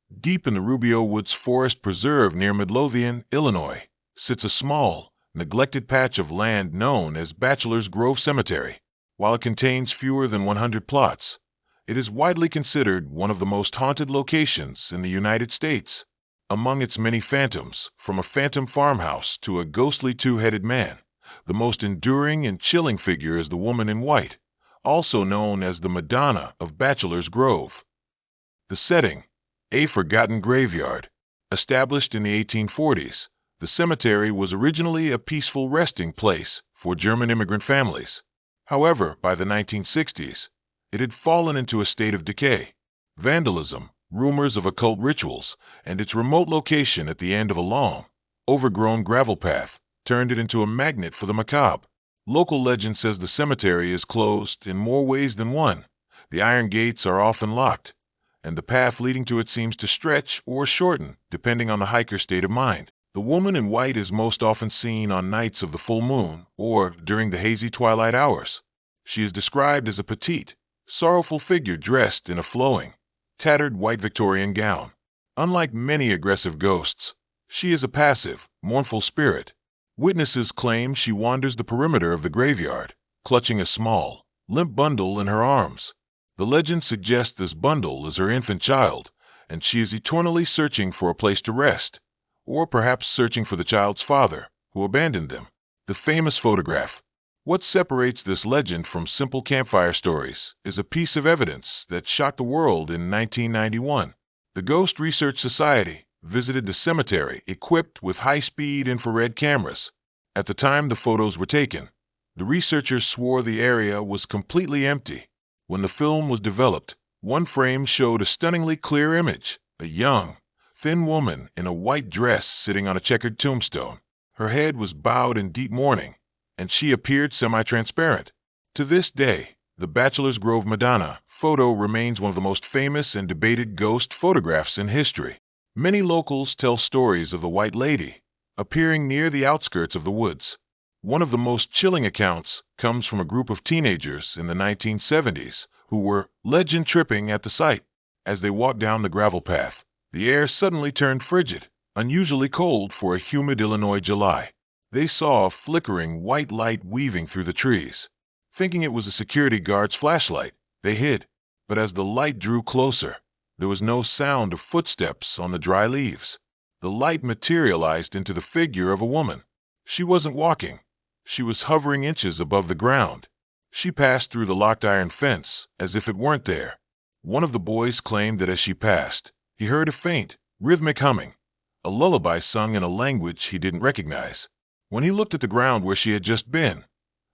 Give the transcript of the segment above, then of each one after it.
Deep in the Rubio Woods Forest Preserve near Midlothian, Illinois, sits a small, neglected patch of land known as Bachelor's Grove Cemetery. While it contains fewer than 100 plots, it is widely considered one of the most haunted locations in the United States. Among its many phantoms, from a phantom farmhouse to a ghostly two-headed man, the most enduring and chilling figure is the woman in white, also known as the Madonna of Bachelor's Grove. The setting: a forgotten graveyard. Established in the 1840s, the cemetery was originally a peaceful resting place for German immigrant families. However, by the 1960s, it had fallen into a state of decay. Vandalism, rumors of occult rituals, and its remote location at the end of a long, overgrown gravel path turned it into a magnet for the macabre. Local legend says the cemetery is closed in more ways than one. The iron gates are often locked, and the path leading to it seems to stretch or shorten depending on the hiker's state of mind. The woman in white is most often seen on nights of the full moon or during the hazy twilight hours. She is described as a petite, sorrowful figure dressed in a flowing, tattered white Victorian gown. Unlike many aggressive ghosts, she is a passive, mournful spirit. Witnesses claim she wanders the perimeter of the graveyard, clutching a small, limp bundle in her arms. The legend suggests this bundle is her infant child, and she is eternally searching for a place to rest, or perhaps searching for the child's father, who abandoned them. The famous photograph. What separates this legend from simple campfire stories is a piece of evidence that shocked the world in 1991. The Ghost Research Society visited the cemetery equipped with high-speed infrared cameras. At the time the photos were taken, the researchers swore the area was completely empty. When the film was developed, one frame showed a stunningly clear image: a young, thin woman in a white dress sitting on a checkered tombstone. Her head was bowed in deep mourning, and she appeared semi-transparent. To this day, the Bachelor's Grove Madonna photo remains one of the most famous and debated ghost photographs in history. Many locals tell stories of the White Lady appearing near the outskirts of the woods. One of the most chilling accounts comes from a group of teenagers in the 1970s who were legend tripping at the site. As they walked down the gravel path, the air suddenly turned frigid, unusually cold for a humid Illinois July. They saw a flickering white light weaving through the trees. Thinking it was a security guard's flashlight, they hid. But as the light drew closer, there was no sound of footsteps on the dry leaves. The light materialized into the figure of a woman. She wasn't walking. She was hovering inches above the ground. She passed through the locked iron fence as if it weren't there. One of the boys claimed that as she passed, he heard a faint, rhythmic humming, a lullaby sung in a language he didn't recognize. When he looked at the ground where she had just been,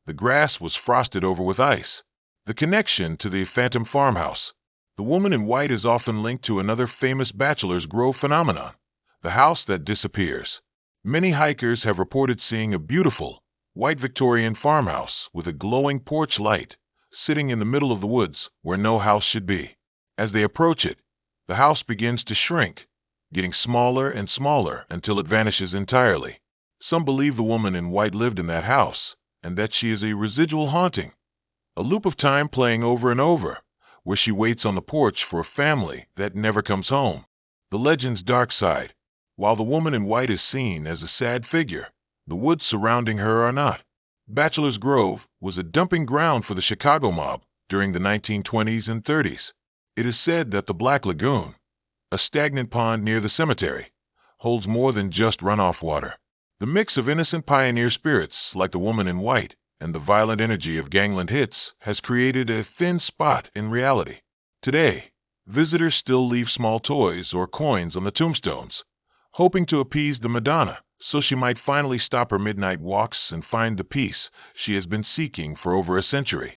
the grass was frosted over with ice. The connection to the phantom farmhouse. The woman in white is often linked to another famous Bachelor's Grove phenomenon: the house that disappears. Many hikers have reported seeing a beautiful, white Victorian farmhouse with a glowing porch light sitting in the middle of the woods where no house should be. As they approach it, the house begins to shrink, getting smaller and smaller until it vanishes entirely. Some believe the woman in white lived in that house, and that she is a residual haunting, a loop of time playing over and over, where she waits on the porch for a family that never comes home. The legend's dark side. While the woman in white is seen as a sad figure, the woods surrounding her are not. Bachelor's Grove was a dumping ground for the Chicago mob during the 1920s and 30s. It is said that the Black Lagoon, a stagnant pond near the cemetery, holds more than just runoff water. The mix of innocent pioneer spirits like the woman in white and the violent energy of gangland hits has created a thin spot in reality. Today, visitors still leave small toys or coins on the tombstones, hoping to appease the Madonna so she might finally stop her midnight walks and find the peace she has been seeking for over a century.